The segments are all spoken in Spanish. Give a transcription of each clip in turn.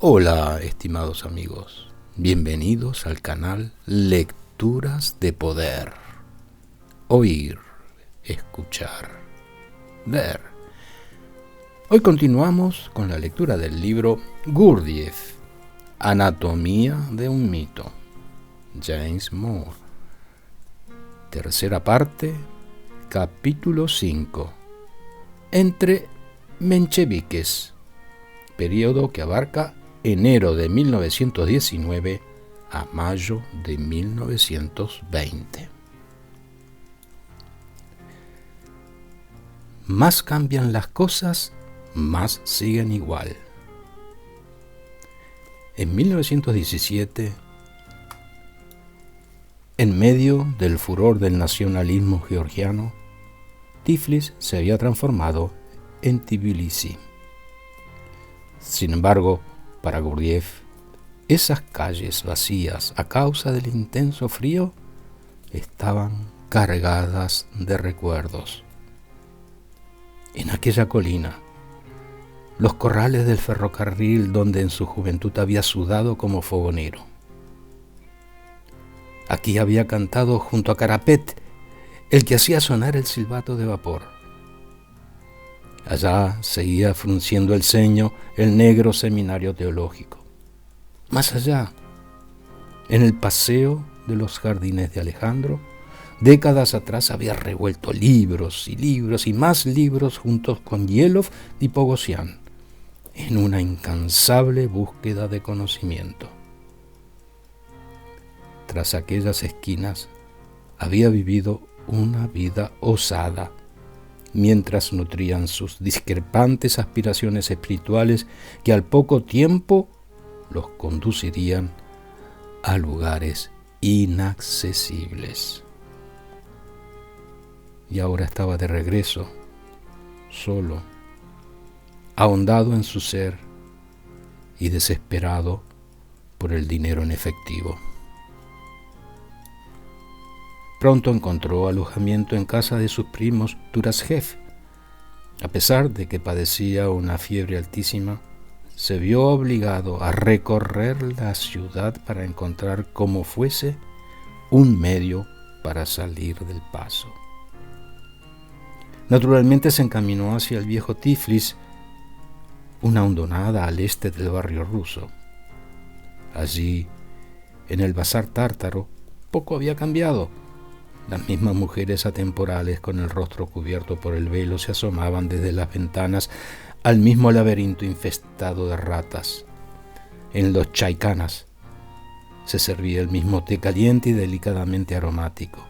Hola, estimados amigos. Bienvenidos al canal Lecturas de Poder. Oír, escuchar, ver. Hoy continuamos con la lectura del libro Gurdjieff, Anatomía de un mito, James Moore. Tercera parte, capítulo 5. Entre mencheviques, periodo que abarca enero de 1919 a mayo de 1920. Más cambian las cosas, más siguen igual. En 1917, en medio del furor del nacionalismo georgiano, Tiflis se había transformado en Tbilisi. Sin embargo, para Gurdjieff, esas calles vacías a causa del intenso frío estaban cargadas de recuerdos. En aquella colina, los corrales del ferrocarril donde en su juventud había sudado como fogonero. Aquí había cantado junto a Carapet, el que hacía sonar el silbato de vapor. Allá seguía frunciendo el ceño el negro seminario teológico. Más allá, en el paseo de los jardines de Alejandro, décadas atrás había revuelto libros y libros y más libros juntos con Yelov y Pogosian, en una incansable búsqueda de conocimiento. Tras aquellas esquinas había vivido una vida osada, mientras nutrían sus discrepantes aspiraciones espirituales que al poco tiempo los conducirían a lugares inaccesibles. Y ahora estaba de regreso, solo, ahondado en su ser y desesperado por el dinero en efectivo. Pronto encontró alojamiento en casa de sus primos Turasjev. A pesar de que padecía una fiebre altísima, se vio obligado a recorrer la ciudad para encontrar como fuese un medio para salir del paso. Naturalmente se encaminó hacia el viejo Tiflis, una hondonada al este del barrio ruso. Allí, en el bazar tártaro, poco había cambiado. Las mismas mujeres atemporales con el rostro cubierto por el velo se asomaban desde las ventanas al mismo laberinto infestado de ratas. En los chaicanas se servía el mismo té caliente y delicadamente aromático.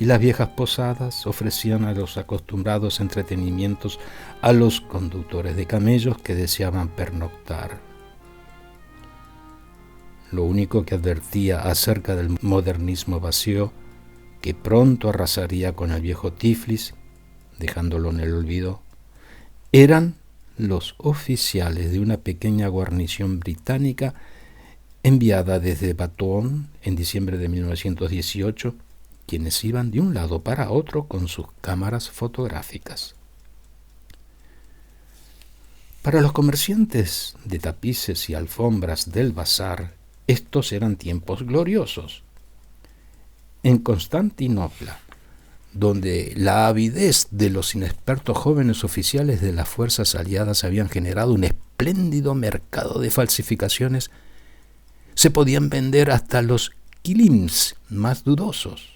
Y las viejas posadas ofrecían a los acostumbrados entretenimientos a los conductores de camellos que deseaban pernoctar. Lo único que advertía acerca del modernismo vacío, que pronto arrasaría con el viejo Tiflis, dejándolo en el olvido, eran los oficiales de una pequeña guarnición británica enviada desde Batón en diciembre de 1918, quienes iban de un lado para otro con sus cámaras fotográficas. Para los comerciantes de tapices y alfombras del bazar, estos eran tiempos gloriosos. En Constantinopla, donde la avidez de los inexpertos jóvenes oficiales de las fuerzas aliadas habían generado un espléndido mercado de falsificaciones, se podían vender hasta los kilims más dudosos.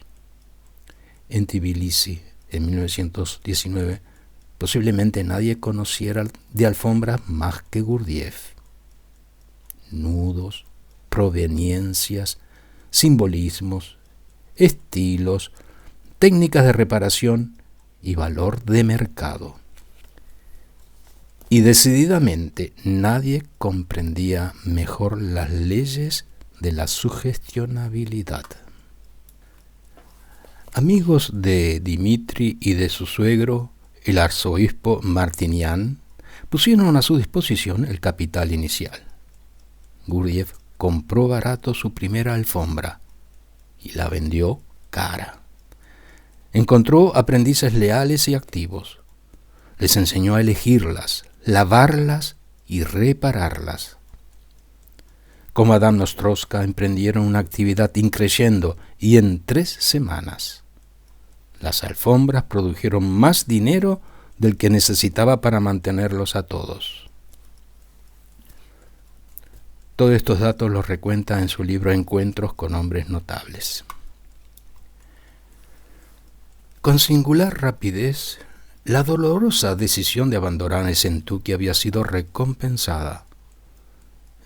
En Tbilisi, en 1919, posiblemente nadie conociera de alfombras más que Gurdjieff. Nudos, proveniencias, simbolismos, estilos, técnicas de reparación y valor de mercado. Y decididamente nadie comprendía mejor las leyes de la sugestionabilidad. Amigos de Dmitri y de su suegro, el arzobispo Martinian, pusieron a su disposición el capital inicial. Gurdjieff compró barato su primera alfombra y la vendió cara. Encontró aprendices leales y activos. Les enseñó a elegirlas, lavarlas y repararlas. como Madame Nostrovska emprendieron una actividad increyendo y en 3 semanas las alfombras produjeron más dinero del que necesitaba para mantenerlos a todos. Todos estos datos los recuenta en su libro Encuentros con hombres notables. Con singular rapidez, la dolorosa decisión de abandonar Yessentuki había sido recompensada.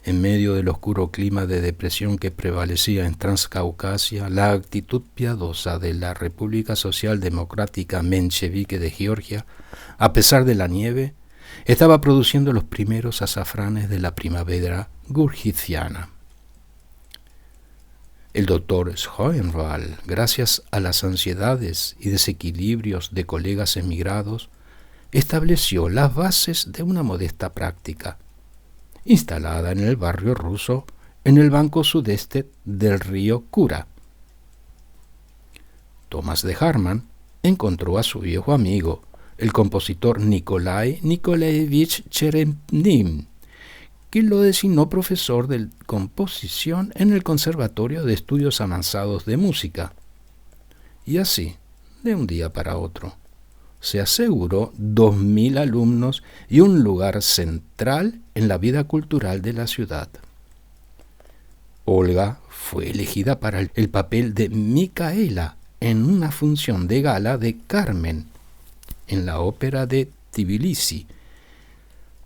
En medio del oscuro clima de depresión que prevalecía en Transcaucasia, la actitud piadosa de la República Social Democrática Menchevique de Georgia, a pesar de la nieve, estaba produciendo los primeros azafranes de la primavera gurjitziana. El doctor Schoenwald, gracias a las ansiedades y desequilibrios de colegas emigrados, estableció las bases de una modesta práctica, instalada en el barrio ruso, en el banco sudeste del río Kura. Thomas de Harman encontró a su viejo amigo, el compositor Nikolai Nikolaevich Cheremnin, que lo designó profesor de composición en el Conservatorio de Estudios Avanzados de Música. Y así, de un día para otro, se aseguró 2.000 alumnos y un lugar central en la vida cultural de la ciudad. Olga fue elegida para el papel de Micaela en una función de gala de Carmen en la ópera de Tbilisi,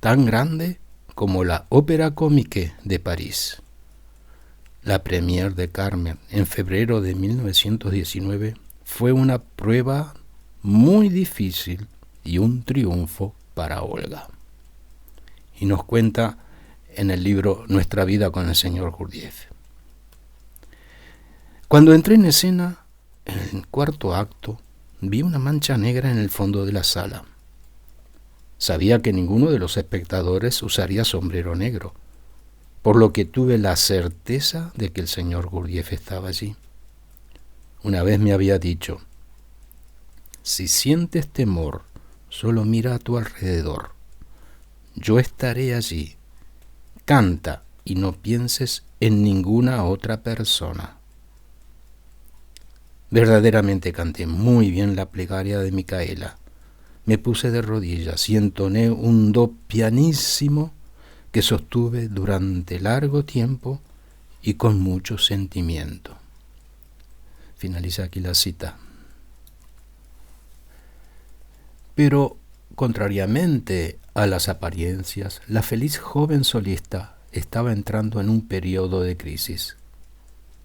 tan grande como la Ópera Comique de París. La première de Carmen en febrero de 1919 fue una prueba muy difícil y un triunfo para Olga. Y nos cuenta en el libro Nuestra vida con el señor Gurdjieff. Cuando entré en escena, en el 4º acto, vi una mancha negra en el fondo de la sala. Sabía que ninguno de los espectadores usaría sombrero negro, por lo que tuve la certeza de que el señor Gurdjieff estaba allí. Una vez me había dicho: si sientes temor, solo mira a tu alrededor. Yo estaré allí. Canta y no pienses en ninguna otra persona. Verdaderamente canté muy bien la plegaria de Micaela. Me puse de rodillas y entoné un do pianísimo que sostuve durante largo tiempo y con mucho sentimiento. Finaliza aquí la cita. Pero, contrariamente a las apariencias, la feliz joven solista estaba entrando en un periodo de crisis.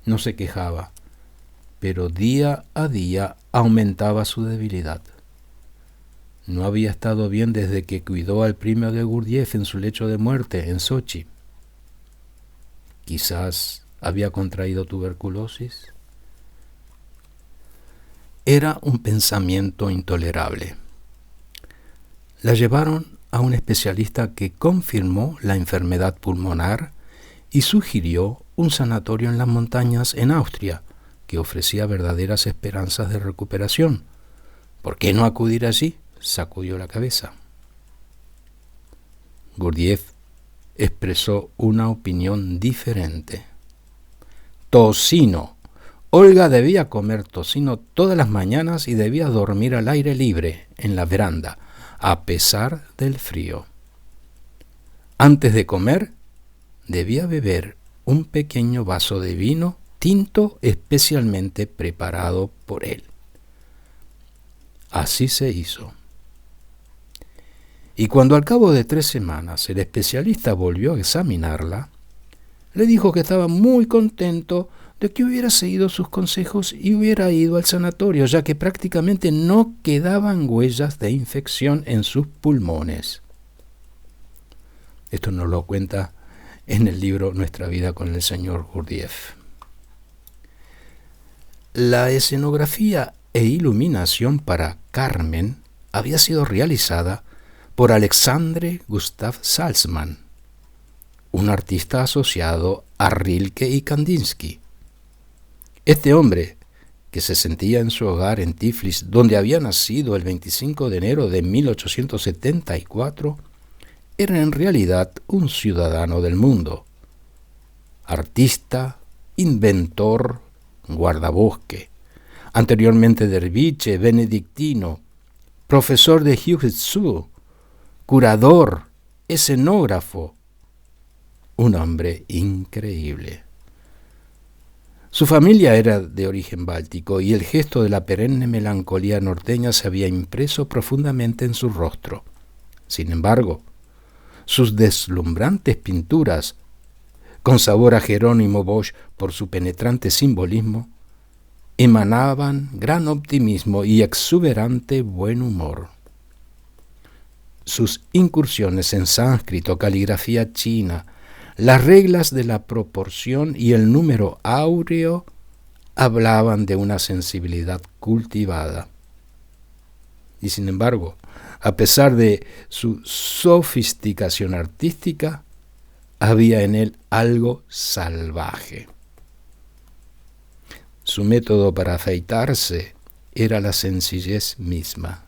No se quejaba, pero día a día aumentaba su debilidad. No había estado bien desde que cuidó al primo de Gurdjieff en su lecho de muerte en Sochi. Quizás había contraído tuberculosis. Era un pensamiento intolerable. La llevaron a un especialista que confirmó la enfermedad pulmonar y sugirió un sanatorio en las montañas en Austria que ofrecía verdaderas esperanzas de recuperación. ¿Por qué no acudir allí? Sacudió la cabeza. Gurdjieff expresó una opinión diferente. Tocino. Olga debía comer tocino todas las mañanas y debía dormir al aire libre en la veranda, a pesar del frío. Antes de comer, debía beber un pequeño vaso de vino tinto especialmente preparado por él. Así se hizo. Y cuando al cabo de 3 semanas el especialista volvió a examinarla, le dijo que estaba muy contento de que hubiera seguido sus consejos y hubiera ido al sanatorio, ya que prácticamente no quedaban huellas de infección en sus pulmones. Esto nos lo cuenta en el libro Nuestra vida con el señor Gurdjieff. La escenografía e iluminación para Carmen había sido realizada por Alexandre Gustav Salzman, un artista asociado a Rilke y Kandinsky. Este hombre, que se sentía en su hogar en Tiflis, donde había nacido el 25 de enero de 1874, era en realidad un ciudadano del mundo. artista, inventor, guardabosque, anteriormente derviche, benedictino, profesor de jiu-jitsu, curador, escenógrafo, un hombre increíble. Su familia era de origen báltico y el gesto de la perenne melancolía norteña se había impreso profundamente en su rostro. Sin embargo, sus deslumbrantes pinturas, con sabor a Jerónimo Bosch por su penetrante simbolismo, emanaban gran optimismo y exuberante buen humor. Sus incursiones en sánscrito, caligrafía china, las reglas de la proporción y el número áureo hablaban de una sensibilidad cultivada. Y sin embargo, a pesar de su sofisticación artística, había en él algo salvaje. Su método para afeitarse era la sencillez misma.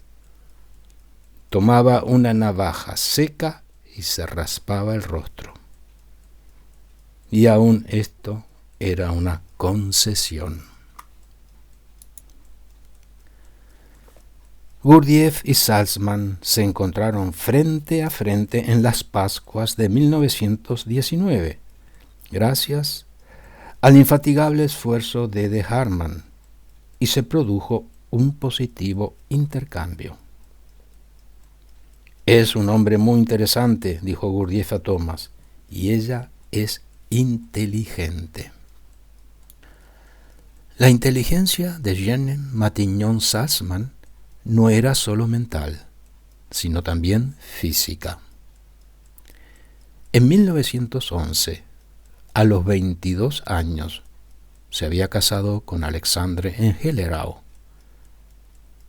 Tomaba una navaja seca y se raspaba el rostro. Y aún esto era una concesión. Gurdjieff y Salzman se encontraron frente a frente en las Pascuas de 1919, gracias al infatigable esfuerzo de Hartmann, y se produjo un positivo intercambio. «Es un hombre muy interesante», dijo Gurdjieff a Thomas, «y ella es inteligente». La inteligencia de Jeanne Matignon-Salzman no era solo mental, sino también física. En 1911, a los 22 años, se había casado con Alexandre en Hellerau.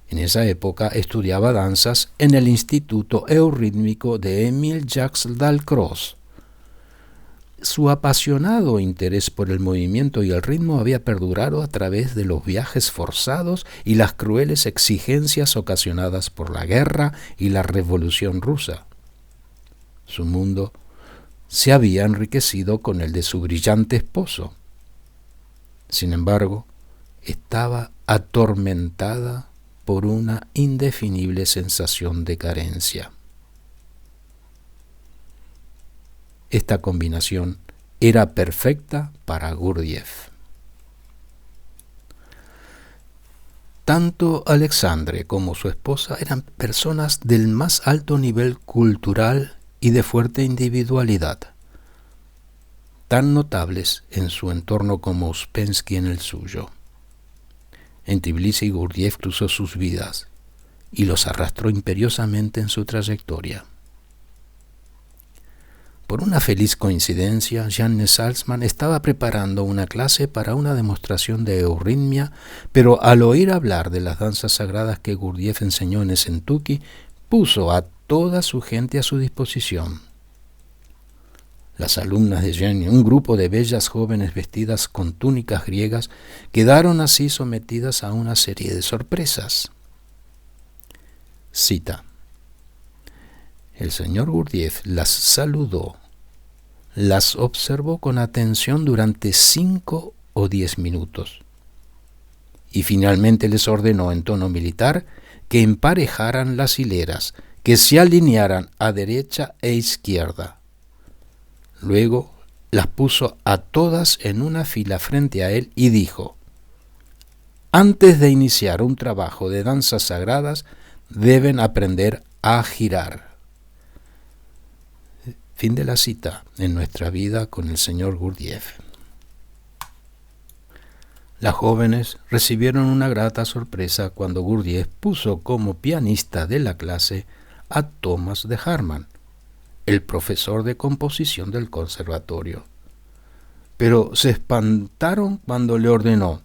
En esa época estudiaba danzas en el Instituto Eurítmico de Émile Jacques Dalcroze. Su apasionado interés por el movimiento y el ritmo había perdurado a través de los viajes forzados y las crueles exigencias ocasionadas por la guerra y la Revolución rusa. Su mundo se había enriquecido con el de su brillante esposo. Sin embargo, estaba atormentada por una indefinible sensación de carencia. Esta combinación era perfecta para Gurdjieff. Tanto Alexandre como su esposa eran personas del más alto nivel cultural y de fuerte individualidad, tan notables en su entorno como Uspensky en el suyo. En Tbilisi, Gurdjieff cruzó sus vidas y los arrastró imperiosamente en su trayectoria. Por una feliz coincidencia, Jeanne Salzman estaba preparando una clase para una demostración de euritmia, pero al oír hablar de las danzas sagradas que Gurdjieff enseñó en Esentuki, puso a toda su gente a su disposición. Las alumnas de Jeanne, un grupo de bellas jóvenes vestidas con túnicas griegas, quedaron así sometidas a una serie de sorpresas. Cita. El señor Gurdjieff las saludó, las observó con atención durante 5 o 10 minutos y finalmente les ordenó en tono militar que emparejaran las hileras, que se alinearan a derecha e izquierda. Luego las puso a todas en una fila frente a él y dijo: «Antes de iniciar un trabajo de danzas sagradas, deben aprender a girar». Fin de la cita en nuestra vida con el señor Gurdjieff. Las jóvenes recibieron una grata sorpresa cuando Gurdjieff puso como pianista de la clase a Thomas de Hartmann, el profesor de composición del conservatorio. Pero se espantaron cuando le ordenó,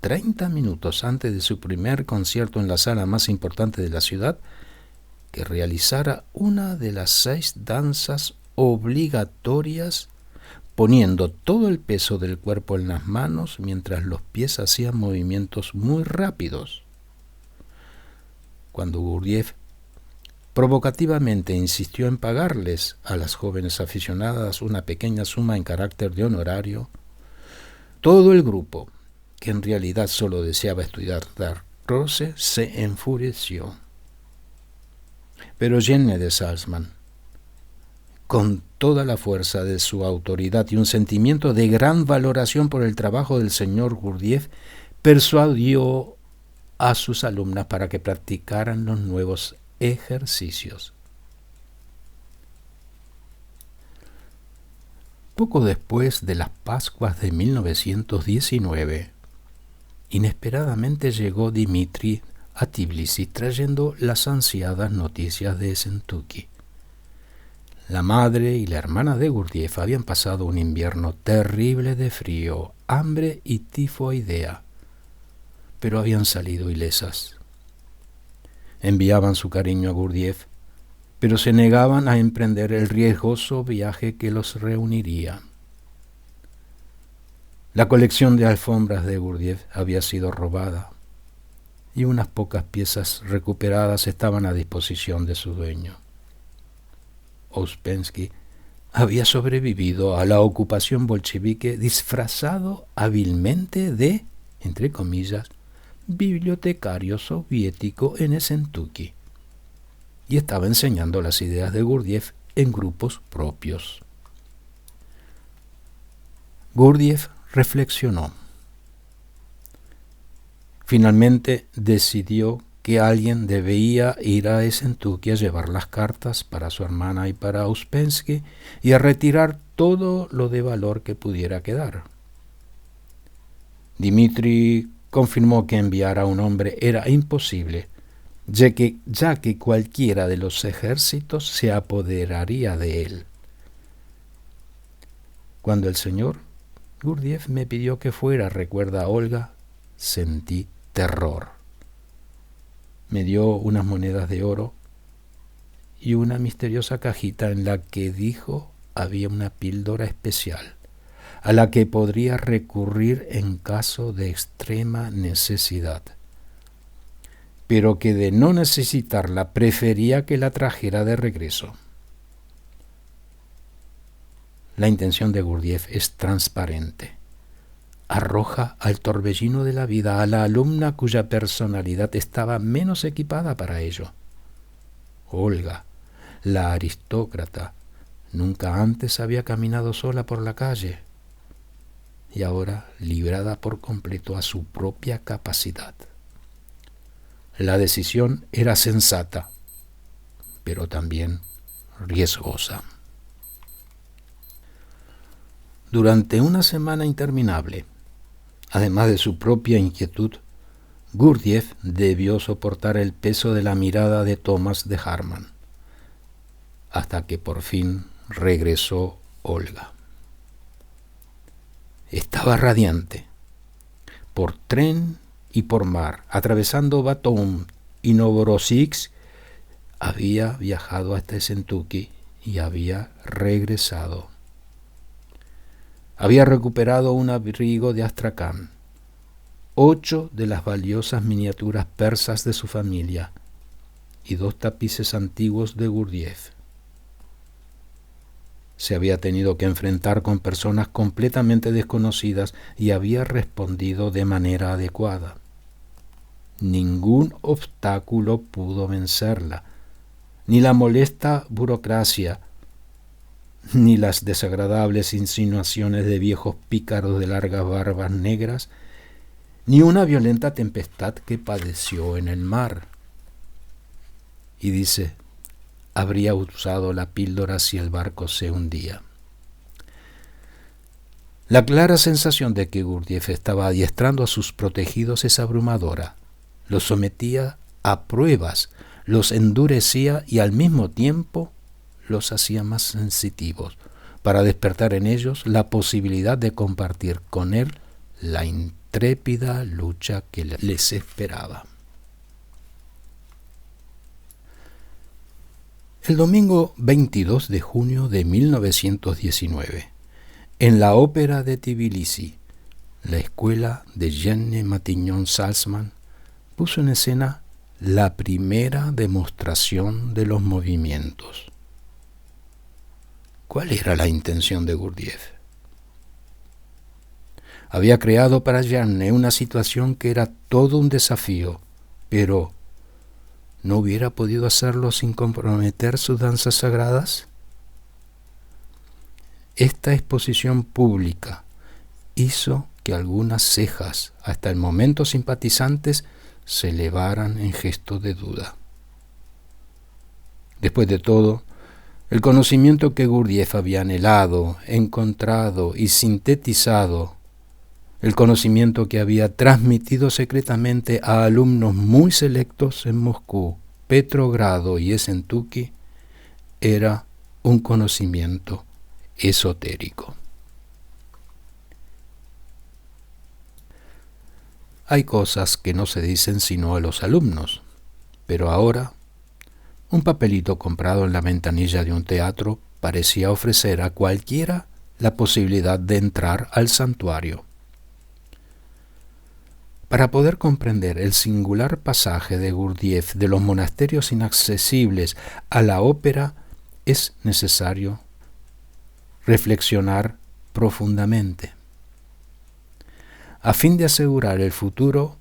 30 minutos antes de su primer concierto en la sala más importante de la ciudad, que realizara una de las 6 danzas obligatorias, poniendo todo el peso del cuerpo en las manos mientras los pies hacían movimientos muy rápidos. Cuando Gurdjieff provocativamente insistió en pagarles a las jóvenes aficionadas una pequeña suma en carácter de honorario, todo el grupo, que en realidad solo deseaba estudiar dar roce, se enfureció. Pero Jeanne de Salzmann, con toda la fuerza de su autoridad y un sentimiento de gran valoración por el trabajo del señor Gurdjieff, persuadió a sus alumnas para que practicaran los nuevos ejercicios. Poco después de las Pascuas de 1919, inesperadamente llegó Dimitri a Tbilisi trayendo las ansiadas noticias de Esentuki. La madre y la hermana de Gurdjieff habían pasado un invierno terrible de frío, hambre y tifoidea, pero habían salido ilesas. Enviaban su cariño a Gurdjieff, pero se negaban a emprender el riesgoso viaje que los reuniría. La colección de alfombras de Gurdjieff había sido robada y unas pocas piezas recuperadas estaban a disposición de su dueño. Ouspensky había sobrevivido a la ocupación bolchevique disfrazado hábilmente de, entre comillas, bibliotecario soviético en Esentuki, y estaba enseñando las ideas de Gurdjieff en grupos propios. Gurdjieff reflexionó. Finalmente decidió que alguien debía ir a Esentuki a llevar las cartas para su hermana y para Ouspensky y a retirar todo lo de valor que pudiera quedar. Dimitri confirmó que enviar a un hombre era imposible, ya que cualquiera de los ejércitos se apoderaría de él. Cuando el señor Gurdjieff me pidió que fuera, recuerda Olga, sentí terror. Me dio unas monedas de oro y una misteriosa cajita en la que dijo había una píldora especial, a la que podría recurrir en caso de extrema necesidad, pero que de no necesitarla prefería que la trajera de regreso. La intención de Gurdjieff es transparente. Arroja al torbellino de la vida a la alumna cuya personalidad estaba menos equipada para ello. Olga, la aristócrata, nunca antes había caminado sola por la calle y ahora librada por completo a su propia capacidad. La decisión era sensata, pero también riesgosa. Durante una semana interminable, además de su propia inquietud, Gurdjieff debió soportar el peso de la mirada de Thomas de Harman, hasta que por fin regresó Olga. Estaba radiante. Por tren y por mar, atravesando Batón y Novorossiysk, había viajado hasta Esentuki y había regresado. Había recuperado un abrigo de Astracán, 8 de las valiosas miniaturas persas de su familia y 2 tapices antiguos de Gurdjieff. Se había tenido que enfrentar con personas completamente desconocidas y había respondido de manera adecuada. Ningún obstáculo pudo vencerla, ni la molesta burocracia, ni las desagradables insinuaciones de viejos pícaros de largas barbas negras, ni una violenta tempestad que padeció en el mar. Y dice, habría usado la píldora si el barco se hundía. La clara sensación de que Gurdjieff estaba adiestrando a sus protegidos es abrumadora. Los sometía a pruebas, los endurecía y al mismo tiempo los hacía más sensitivos, para despertar en ellos la posibilidad de compartir con él la intrépida lucha que les esperaba. El domingo 22 de junio de 1919, en la ópera de Tbilisi, la escuela de Jeanne Matignon Salzmann puso en escena la primera demostración de los movimientos. ¿Cuál era la intención de Gurdjieff? Había creado para Yarne una situación que era todo un desafío, pero ¿no hubiera podido hacerlo sin comprometer sus danzas sagradas? Esta exposición pública hizo que algunas cejas, hasta el momento simpatizantes, se elevaran en gesto de duda. Después de todo, el conocimiento que Gurdjieff había anhelado, encontrado y sintetizado, el conocimiento que había transmitido secretamente a alumnos muy selectos en Moscú, Petrogrado y Esentuki, era un conocimiento esotérico. Hay cosas que no se dicen sino a los alumnos, pero ahora un papelito comprado en la ventanilla de un teatro parecía ofrecer a cualquiera la posibilidad de entrar al santuario. Para poder comprender el singular pasaje de Gurdjieff de los monasterios inaccesibles a la ópera, es necesario reflexionar profundamente. A fin de asegurar el futuro,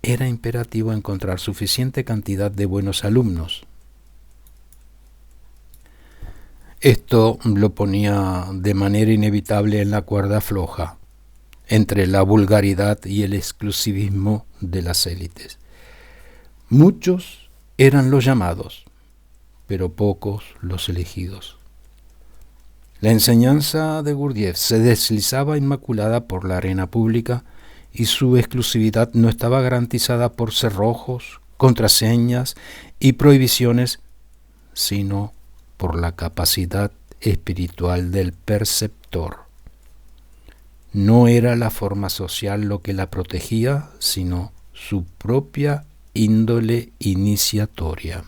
era imperativo encontrar suficiente cantidad de buenos alumnos. Esto lo ponía de manera inevitable en la cuerda floja, entre la vulgaridad y el exclusivismo de las élites. Muchos eran los llamados, pero pocos los elegidos. La enseñanza de Gurdjieff se deslizaba inmaculada por la arena pública y su exclusividad no estaba garantizada por cerrojos, contraseñas y prohibiciones, sino por la capacidad espiritual del perceptor. No era la forma social lo que la protegía, sino su propia índole iniciatoria.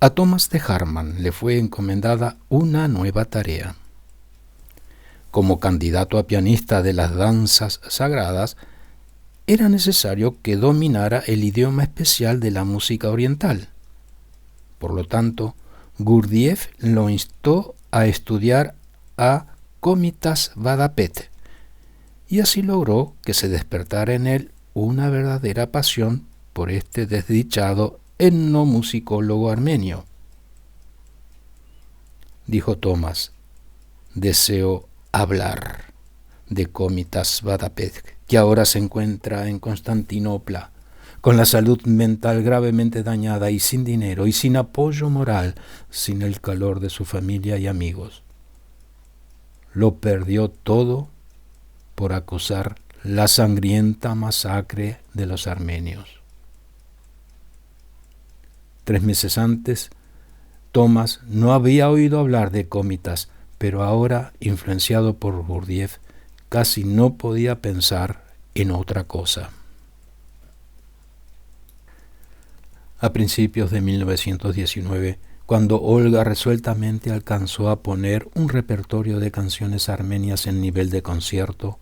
A Thomas de Harman le fue encomendada una nueva tarea. Como candidato a pianista de las danzas sagradas, era necesario que dominara el idioma especial de la música oriental. Por lo tanto, Gurdjieff lo instó a estudiar a Komitas Vadapet, y así logró que se despertara en él una verdadera pasión por este desdichado etnomusicólogo armenio. Dijo Thomas: deseo hablar de Komitas Vadapet, que ahora se encuentra en Constantinopla, con la salud mental gravemente dañada y sin dinero y sin apoyo moral, sin el calor de su familia y amigos. Lo perdió todo por acusar la sangrienta masacre de los armenios. 3 meses antes, Thomas no había oído hablar de Komitas, pero ahora, influenciado por Gurdjieff, casi no podía pensar en otra cosa. A principios de 1919, cuando Olga resueltamente alcanzó a poner un repertorio de canciones armenias en nivel de concierto,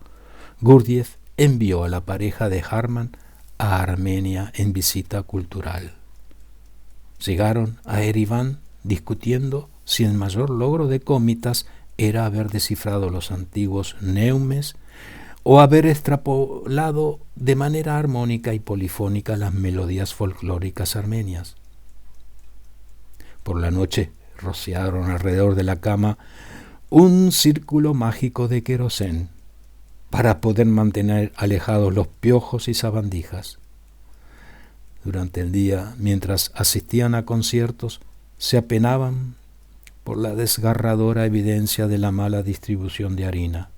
Gurdjieff envió a la pareja de Harman a Armenia en visita cultural. Llegaron a Ereván discutiendo si el mayor logro de Komitas era haber descifrado los antiguos neumes o haber extrapolado de manera armónica y polifónica las melodías folclóricas armenias. Por la noche rociaron alrededor de la cama un círculo mágico de querosén para poder mantener alejados los piojos y sabandijas. Durante el día, mientras asistían a conciertos, se apenaban por la desgarradora evidencia de la mala distribución de harina,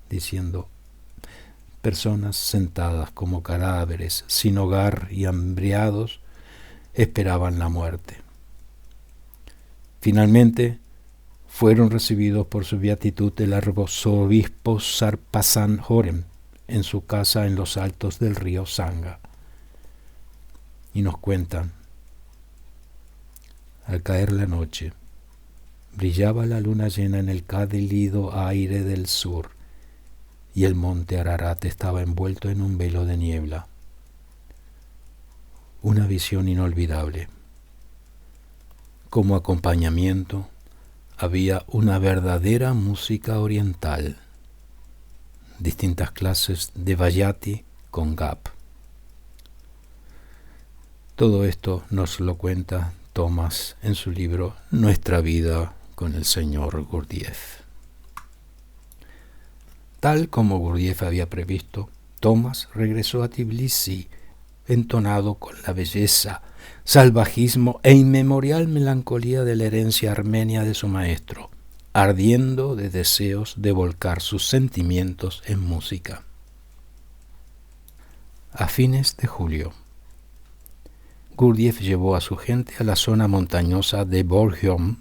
diciendo: personas sentadas como cadáveres, sin hogar y hambriados, esperaban la muerte. Finalmente, fueron recibidos por su beatitud el arzobispo Sarpazán Horem en su casa en los altos del río Sanga. Y nos cuentan: al caer la noche, brillaba la luna llena en el cálido aire del sur, y el monte Ararat estaba envuelto en un velo de niebla. una visión inolvidable. Como acompañamiento había una verdadera música oriental, distintas clases de Vajati con Gap. Todo esto nos lo cuenta Thomas en su libro Nuestra vida con el señor Gurdjieff. Tal como Gurdjieff había previsto, Thomas regresó a Tbilisi entonado con la belleza, salvajismo e inmemorial melancolía de la herencia armenia de su maestro, ardiendo de deseos de volcar sus sentimientos en música. A fines de julio, Gurdjieff llevó a su gente a la zona montañosa de Bornholm,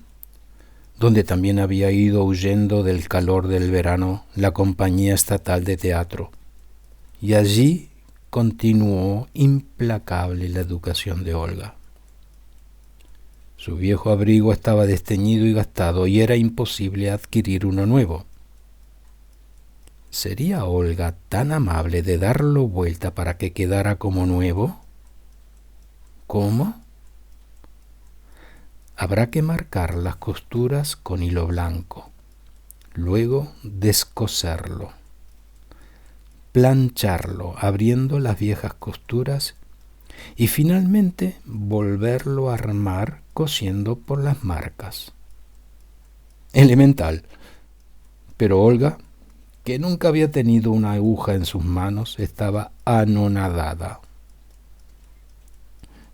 donde también había ido huyendo del calor del verano la compañía estatal de teatro, y allí continuó implacable la educación de Olga. Su viejo abrigo estaba desteñido y gastado y era imposible adquirir uno nuevo. ¿Sería Olga tan amable de darlo vuelta para que quedara como nuevo? ¿Cómo? Habrá que marcar las costuras con hilo blanco, luego descoserlo, plancharlo abriendo las viejas costuras y finalmente volverlo a armar cosiendo por las marcas. Elemental, pero Olga, que nunca había tenido una aguja en sus manos, estaba anonadada.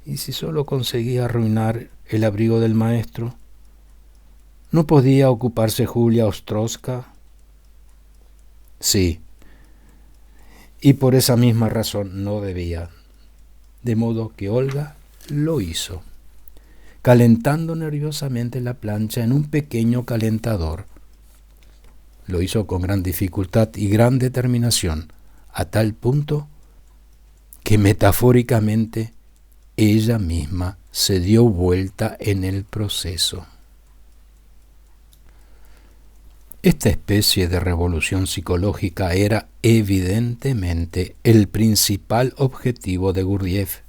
¿Y si solo conseguía arruinar el abrigo del maestro? ¿No podía ocuparse Julia Ostrowska? Sí, y por esa misma razón no debía. De modo que Olga lo hizo, calentando nerviosamente la plancha en un pequeño calentador. Lo hizo con gran dificultad y gran determinación, a tal punto que metafóricamente ella misma se dio vuelta en el proceso. Esta especie de revolución psicológica era evidentemente el principal objetivo de Gurdjieff.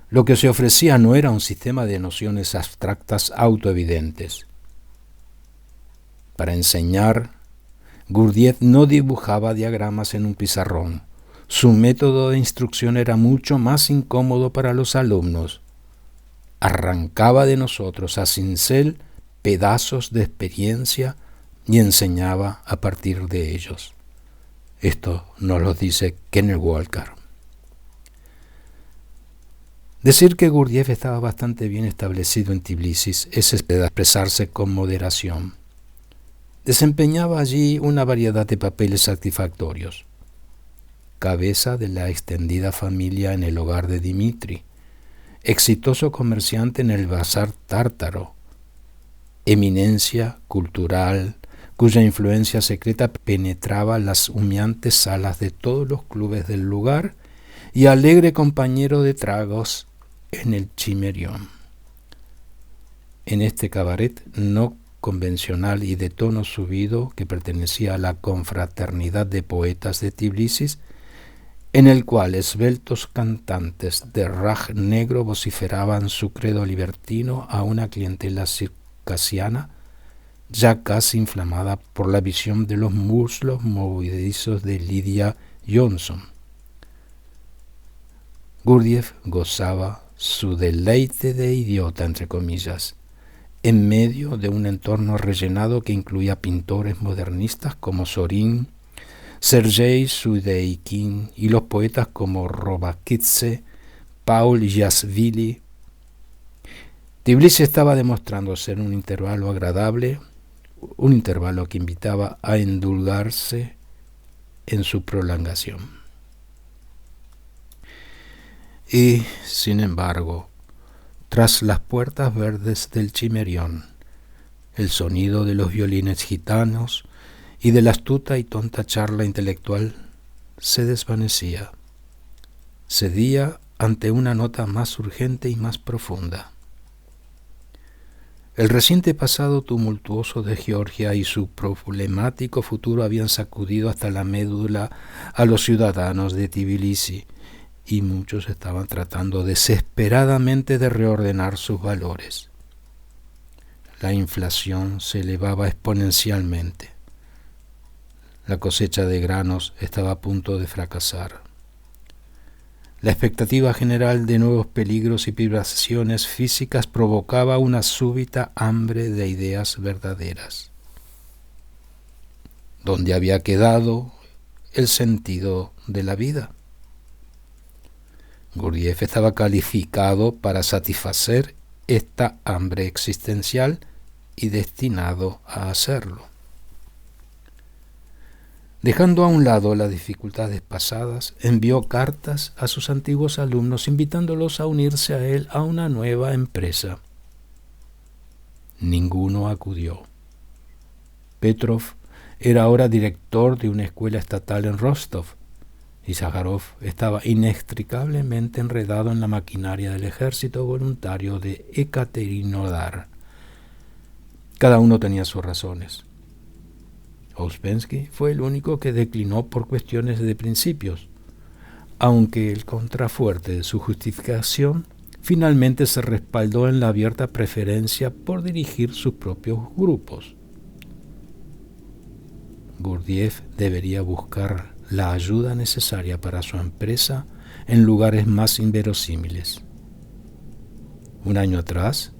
Lo que se ofrecía no era un sistema de nociones abstractas autoevidentes. Para enseñar, Gurdjieff no dibujaba diagramas en un pizarrón. Su método de instrucción era mucho más incómodo para los alumnos. Arrancaba de nosotros a cincel pedazos de experiencia y enseñaba a partir de ellos. Esto nos lo dice Kenneth Walker. Decir que Gurdjieff estaba bastante bien establecido en Tbilisi es expresarse con moderación. Desempeñaba allí una variedad de papeles satisfactorios. Cabeza de la extendida familia en el hogar de Dimitri, exitoso comerciante en el bazar tártaro, eminencia cultural cuya influencia secreta penetraba las humeantes salas de todos los clubes del lugar y alegre compañero de tragos en el Chimerión. En este cabaret no convencional y de tono subido que pertenecía a la confraternidad de poetas de Tbilisi, en el cual esbeltos cantantes de raj negro vociferaban su credo libertino a una clientela circasiana ya casi inflamada por la visión de los muslos movedizos de Lydia Johnson. Gurdjieff gozaba su deleite de idiota, entre comillas, en medio de un entorno rellenado que incluía pintores modernistas como Sorin, Sergei Sudeikin y los poetas como Robakidze, Paul Yashvili. Tbilisi estaba demostrando ser un intervalo agradable, un intervalo que invitaba a endulgarse en su prolongación. Y, sin embargo, tras las puertas verdes del Chimerión, el sonido de los violines gitanos y de la astuta y tonta charla intelectual se desvanecía. Cedía ante una nota más urgente y más profunda. El reciente pasado tumultuoso de Georgia y su problemático futuro habían sacudido hasta la médula a los ciudadanos de Tbilisi y muchos estaban tratando desesperadamente de reordenar sus valores. La inflación se elevaba exponencialmente. La cosecha de granos estaba a punto de fracasar. La expectativa general de nuevos peligros y privaciones físicas provocaba una súbita hambre de ideas verdaderas. ¿Dónde había quedado el sentido de la vida? Gurdjieff estaba calificado para satisfacer esta hambre existencial y destinado a hacerlo. Dejando a un lado las dificultades pasadas, envió cartas a sus antiguos alumnos invitándolos a unirse a él a una nueva empresa. Ninguno acudió. Petrov era ahora director de una escuela estatal en Rostov y Sájarov estaba inextricablemente enredado en la maquinaria del ejército voluntario de Ekaterinodar. Cada uno tenía sus razones. Ouspensky fue el único que declinó por cuestiones de principios, aunque el contrafuerte de su justificación finalmente se respaldó en la abierta preferencia por dirigir sus propios grupos. Gurdjieff debería buscar la ayuda necesaria para su empresa en lugares más inverosímiles. Un año atrás,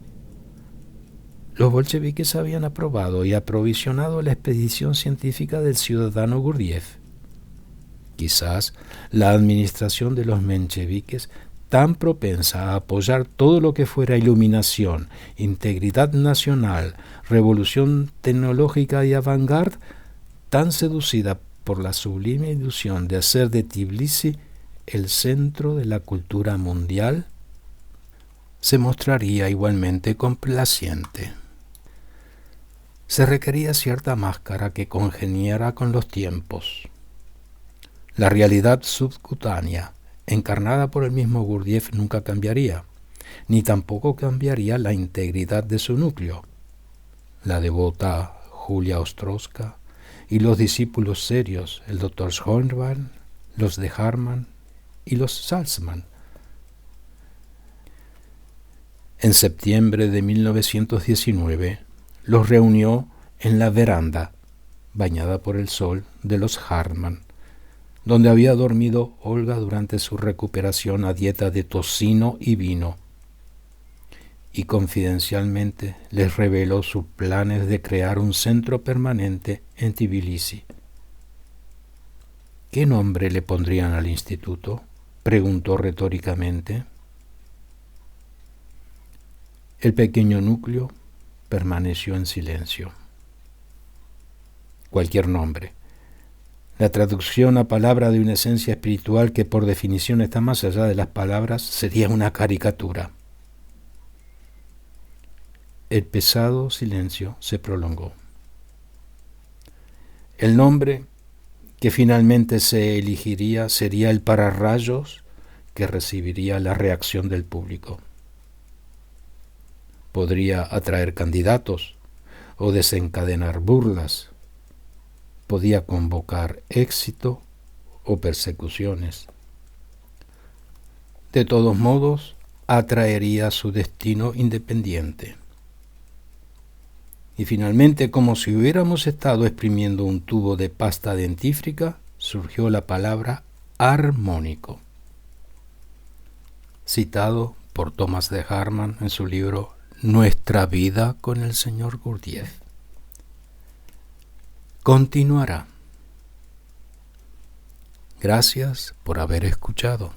los bolcheviques habían aprobado y aprovisionado la expedición científica del ciudadano Gurdjieff. Quizás la administración de los mencheviques, tan propensa a apoyar todo lo que fuera iluminación, integridad nacional, revolución tecnológica y avant-garde, tan seducida por la sublime ilusión de hacer de Tbilisi el centro de la cultura mundial, se mostraría igualmente complaciente. Se requería cierta máscara que congeniara con los tiempos. La realidad subcutánea, encarnada por el mismo Gurdjieff, nunca cambiaría, ni tampoco cambiaría la integridad de su núcleo. La devota Julia Ostrowska y los discípulos serios, el Dr. Schönborn, los de Harman y los Salzman. En septiembre de 1919, los reunió en la veranda, bañada por el sol, de los Harman, donde había dormido Olga durante su recuperación a dieta de tocino y vino, y confidencialmente les reveló sus planes de crear un centro permanente en Tbilisi. ¿Qué nombre le pondrían al instituto?, preguntó retóricamente. El pequeño núcleo permaneció en silencio. Cualquier nombre. La traducción a palabra de una esencia espiritual que por definición está más allá de las palabras sería una caricatura. El pesado silencio se prolongó. El nombre que finalmente se elegiría sería el pararrayos que recibiría la reacción del público. Podría atraer candidatos o desencadenar burlas. Podía convocar éxito o persecuciones. De todos modos, atraería su destino independiente. Y finalmente, como si hubiéramos estado exprimiendo un tubo de pasta dentífrica, surgió la palabra armónico, citado por Thomas de Harman en su libro Nuestra vida con el señor Gurdjieff. Continuará. Gracias por haber escuchado.